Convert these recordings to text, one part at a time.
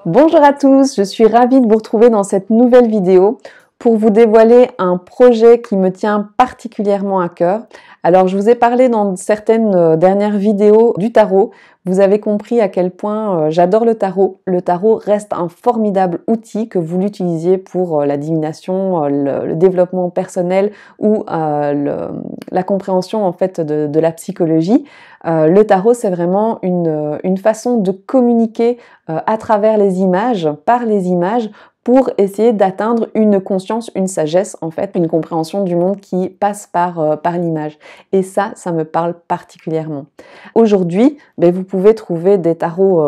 Bonjour à tous, je suis ravie de vous retrouver dans cette nouvelle vidéo pour vous dévoiler un projet qui me tient particulièrement à cœur. Alors je vous ai parlé dans certaines dernières vidéos du tarot. Vous avez compris à quel point j'adore le tarot. Le tarot reste un formidable outil, que vous l'utilisiez pour la divination, le développement personnel ou la compréhension en fait de la psychologie. Le tarot, c'est vraiment une façon de communiquer à travers les images, par les images, pour essayer d'atteindre une conscience, une sagesse, en fait, une compréhension du monde qui passe par l'image. Et ça me parle particulièrement. Aujourd'hui, vous pouvez trouver des tarots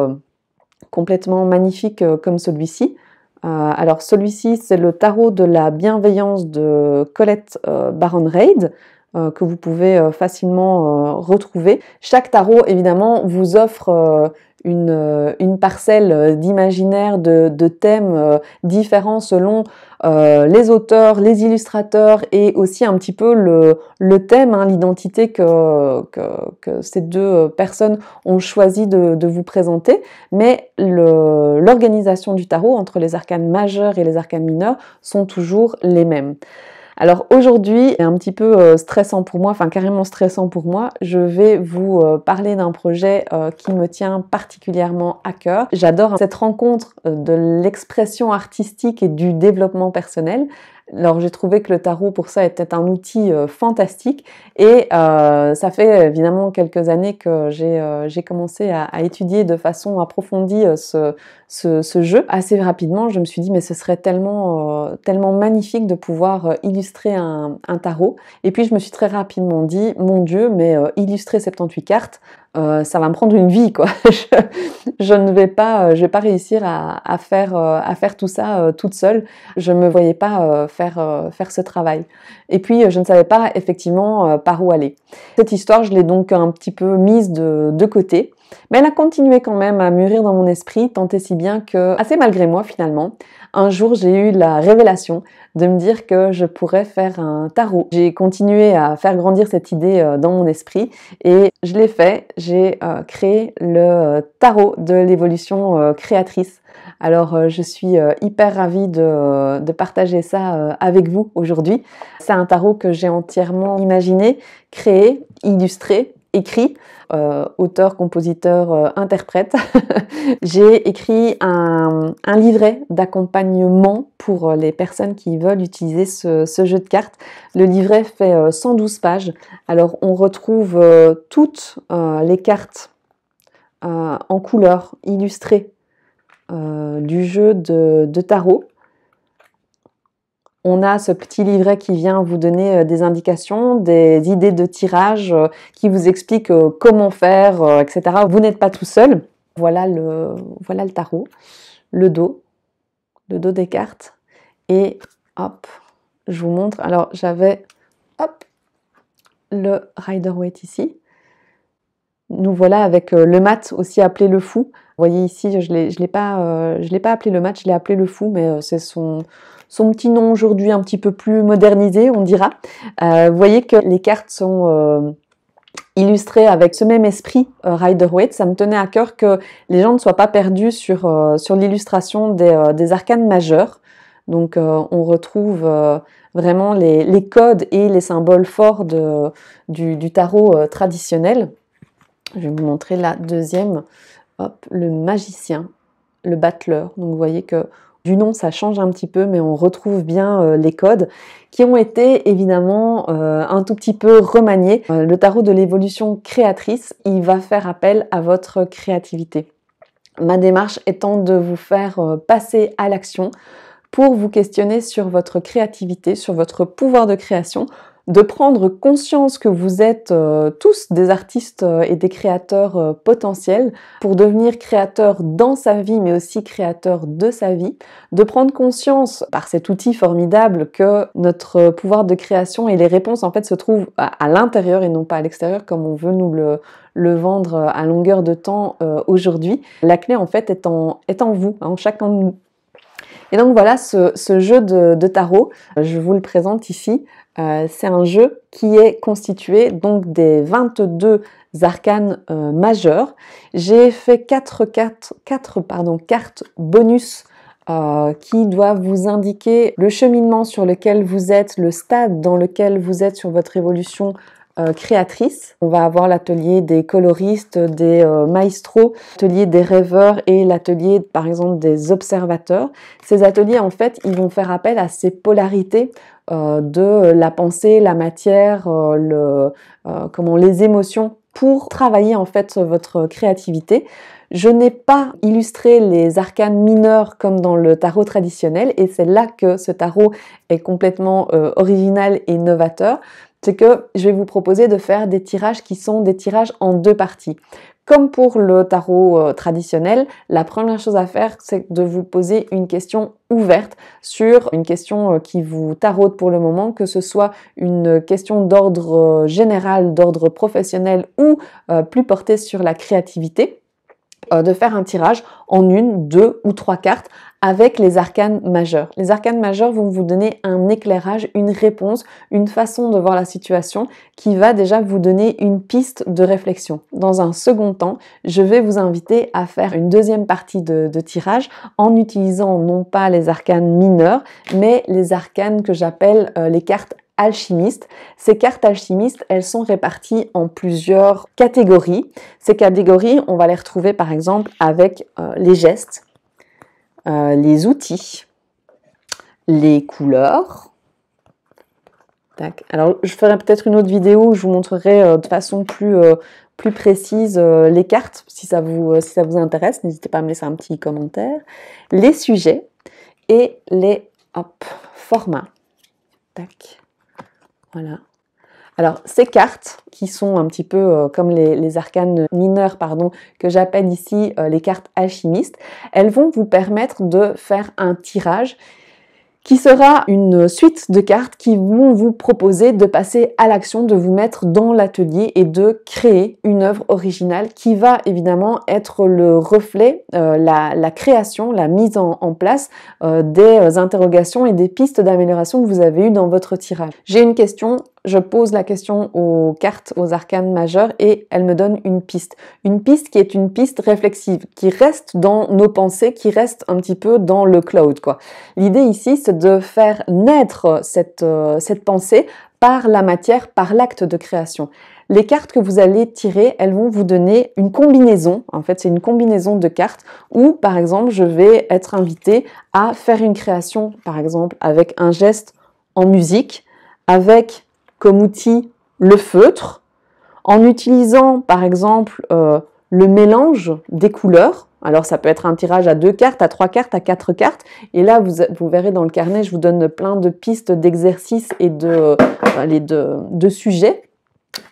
complètement magnifiques comme celui-ci. Alors celui-ci, c'est le tarot de la bienveillance de Colette Baron-Reid, que vous pouvez facilement retrouver. Chaque tarot, évidemment, vous offre une parcelle d'imaginaire, de thèmes différents selon les auteurs, les illustrateurs et aussi un petit peu le thème, l'identité que ces deux personnes ont choisi de vous présenter. Mais l'organisation du tarot entre les arcanes majeurs et les arcanes mineurs sont toujours les mêmes. Alors aujourd'hui, c'est un petit peu stressant pour moi, enfin carrément stressant pour moi, je vais vous parler d'un projet qui me tient particulièrement à cœur. J'adore cette rencontre de l'expression artistique et du développement personnel. Alors j'ai trouvé que le tarot pour ça était un outil fantastique et ça fait évidemment quelques années que j'ai commencé à étudier de façon approfondie ce jeu. Assez rapidement, je me suis dit mais ce serait tellement magnifique de pouvoir illustrer un tarot. Et puis je me suis très rapidement dit mon Dieu, mais illustrer 78 cartes, ça va me prendre une vie quoi. je ne vais pas réussir à faire tout ça toute seule. Je me voyais pas faire ce travail. Et puis je ne savais pas effectivement par où aller. Cette histoire, je l'ai donc un petit peu mise de côté. Mais elle a continué quand même à mûrir dans mon esprit, tant et si bien que, assez malgré moi finalement, un jour j'ai eu la révélation de me dire que je pourrais faire un tarot. J'ai continué à faire grandir cette idée dans mon esprit et je l'ai fait, j'ai créé le tarot de l'évolution créatrice. Alors je suis hyper ravie de partager ça avec vous aujourd'hui. C'est un tarot que j'ai entièrement imaginé, créé, illustré, écrit, auteur, compositeur, interprète. J'ai écrit un livret d'accompagnement pour les personnes qui veulent utiliser ce jeu de cartes. Le livret fait 112 pages. Alors on retrouve toutes les cartes en couleur illustrées du jeu de tarot. On a ce petit livret qui vient vous donner des indications, des idées de tirage, qui vous explique comment faire, etc. Vous n'êtes pas tout seul. Voilà le tarot, le dos des cartes. Et hop, je vous montre. Alors j'avais le Rider-Waite ici. Nous voilà avec le mat, aussi appelé le fou. Vous voyez ici, je l'ai pas appelé le mat, je l'ai appelé le fou, mais c'est son petit nom aujourd'hui un petit peu plus modernisé, on dira. Vous voyez que les cartes sont illustrées avec ce même esprit Rider-Waite. Ça me tenait à cœur que les gens ne soient pas perdus sur l'illustration des arcanes majeures. Donc on retrouve vraiment les codes et les symboles forts du tarot traditionnel. Je vais vous montrer la deuxième. Hop, le magicien, le battleur. Donc vous voyez que du nom ça change un petit peu, mais on retrouve bien les codes qui ont été évidemment un tout petit peu remaniés. Le tarot de l'évolution créatrice, il va faire appel à votre créativité. Ma démarche étant de vous faire passer à l'action pour vous questionner sur votre créativité, sur votre pouvoir de création, de prendre conscience que vous êtes tous des artistes et des créateurs potentiels pour devenir créateur dans sa vie mais aussi créateur de sa vie, de prendre conscience par cet outil formidable que notre pouvoir de création et les réponses en fait se trouvent à l'intérieur et non pas à l'extérieur comme on veut nous le vendre à longueur de temps aujourd'hui. La clé en fait est en vous, en chacun de nous. Et donc voilà, ce jeu de tarot, je vous le présente ici. C'est un jeu qui est constitué donc des 22 arcanes majeurs. J'ai fait 4 cartes bonus qui doivent vous indiquer le cheminement sur lequel vous êtes, le stade dans lequel vous êtes sur votre évolution créatrice. On va avoir l'atelier des coloristes, des maestros, l'atelier des rêveurs et l'atelier par exemple des observateurs. Ces ateliers en fait, ils vont faire appel à ces polarités de la pensée, la matière, les émotions pour travailler en fait votre créativité. Je n'ai pas illustré les arcanes mineurs comme dans le tarot traditionnel et c'est là que ce tarot est complètement original et novateur. C'est que je vais vous proposer de faire des tirages qui sont des tirages en 2 parties. Comme pour le tarot traditionnel, la première chose à faire, c'est de vous poser une question ouverte sur une question qui vous taraude pour le moment, que ce soit une question d'ordre général, d'ordre professionnel ou plus portée sur la créativité. De faire un tirage en 1, 2 ou 3 cartes avec les arcanes majeurs. Les arcanes majeurs vont vous donner un éclairage, une réponse, une façon de voir la situation qui va déjà vous donner une piste de réflexion. Dans un second temps, je vais vous inviter à faire une deuxième partie de tirage en utilisant non pas les arcanes mineurs, mais les arcanes que j'appelle les cartes alchimistes. Ces cartes alchimistes, elles sont réparties en plusieurs catégories. Ces catégories, on va les retrouver par exemple avec les gestes, les outils, les couleurs. Tac. Alors, je ferai peut-être une autre vidéo où je vous montrerai de façon plus précise les cartes, si ça vous intéresse. N'hésitez pas à me laisser un petit commentaire. Les sujets et les formats. Tac. Voilà. Alors, ces cartes, qui sont un petit peu comme les arcanes mineurs, que j'appelle ici les cartes alchimistes, elles vont vous permettre de faire un tirage qui sera une suite de cartes qui vont vous proposer de passer à l'action, de vous mettre dans l'atelier et de créer une œuvre originale qui va évidemment être le reflet, la création, la mise en place des interrogations et des pistes d'amélioration que vous avez eues dans votre tirage. J'ai une question, je pose la question aux cartes, aux arcanes majeures et elles me donnent une piste. Une piste qui est une piste réflexive, qui reste dans nos pensées, qui reste un petit peu dans le cloud, quoi. L'idée ici, c'est de faire naître cette pensée par la matière, par l'acte de création. Les cartes que vous allez tirer, elles vont vous donner une combinaison. En fait, c'est une combinaison de cartes où, par exemple, je vais être invitée à faire une création, par exemple, avec un geste en musique, avec comme outil le feutre, en utilisant, par exemple, le mélange des couleurs. Alors, ça peut être un tirage à 2 cartes, à 3 cartes, à 4 cartes. Et là, vous verrez dans le carnet, je vous donne plein de pistes d'exercices et de sujets.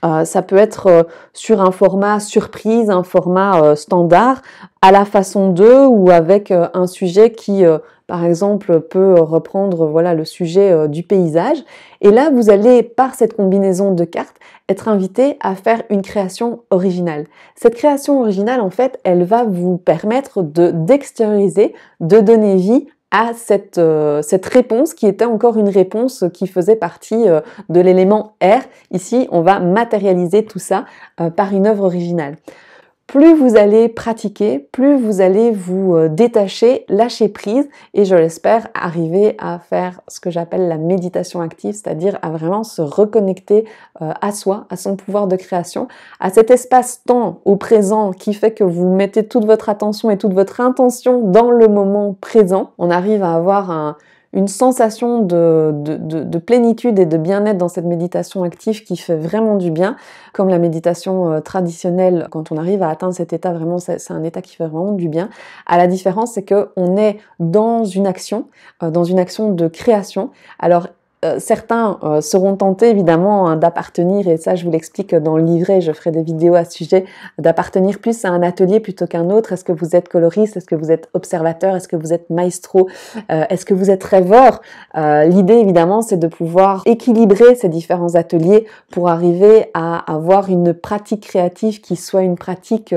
Ça peut être sur un format surprise, un format standard, à la façon 2 ou avec un sujet qui, par exemple, peut reprendre le sujet du paysage. Et là, vous allez, par cette combinaison de cartes, être invité à faire une création originale. Cette création originale, en fait, elle va vous permettre d'extérioriser, de donner vie à cette réponse qui était encore une réponse qui faisait partie de l'élément R. Ici, on va matérialiser tout ça par une œuvre originale. Plus vous allez pratiquer, plus vous allez vous détacher, lâcher prise et je l'espère arriver à faire ce que j'appelle la méditation active, c'est-à-dire à vraiment se reconnecter à soi, à son pouvoir de création, à cet espace-temps au présent qui fait que vous mettez toute votre attention et toute votre intention dans le moment présent. On arrive à avoir une sensation de plénitude et de bien-être dans cette méditation active qui fait vraiment du bien. Comme la méditation traditionnelle, quand on arrive à atteindre cet état, vraiment, c'est un état qui fait vraiment du bien. À la différence, c'est qu'on est dans une action de création. Alors, certains seront tentés évidemment d'appartenir, et ça je vous l'explique dans le livret, je ferai des vidéos à ce sujet, d'appartenir plus à un atelier plutôt qu'un autre. Est-ce que vous êtes coloriste? Est-ce que vous êtes observateur? Est-ce que vous êtes maestro? Est-ce que vous êtes rêveur? L'idée évidemment c'est de pouvoir équilibrer ces différents ateliers pour arriver à avoir une pratique créative qui soit une pratique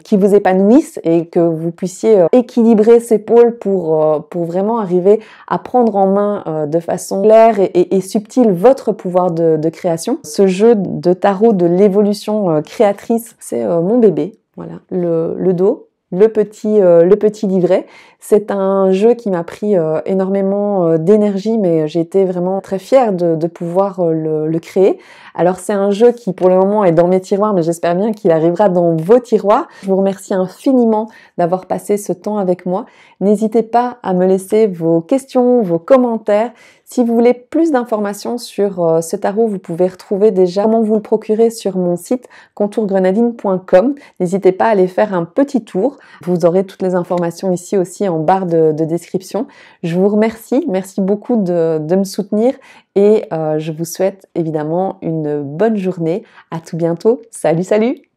qui vous épanouisse et que vous puissiez équilibrer ces pôles pour vraiment arriver à prendre en main de façon claire et subtil votre pouvoir de création. Ce jeu de tarot de l'évolution créatrice, c'est mon bébé. Voilà, le dos. Le petit livret. C'est un jeu qui m'a pris énormément d'énergie, mais j'ai été vraiment très fière de pouvoir le créer. Alors c'est un jeu qui pour le moment est dans mes tiroirs, mais j'espère bien qu'il arrivera dans vos tiroirs. Je vous remercie infiniment d'avoir passé ce temps avec moi. N'hésitez pas à me laisser vos questions, vos commentaires. Si vous voulez plus d'informations sur ce tarot, vous pouvez retrouver déjà comment vous le procurer sur mon site contourgrenadine.com. N'hésitez pas à aller faire un petit tour. Vous aurez toutes les informations ici aussi en barre de description. Je vous remercie. Merci beaucoup de me soutenir et je vous souhaite évidemment une bonne journée. À tout bientôt. Salut, salut!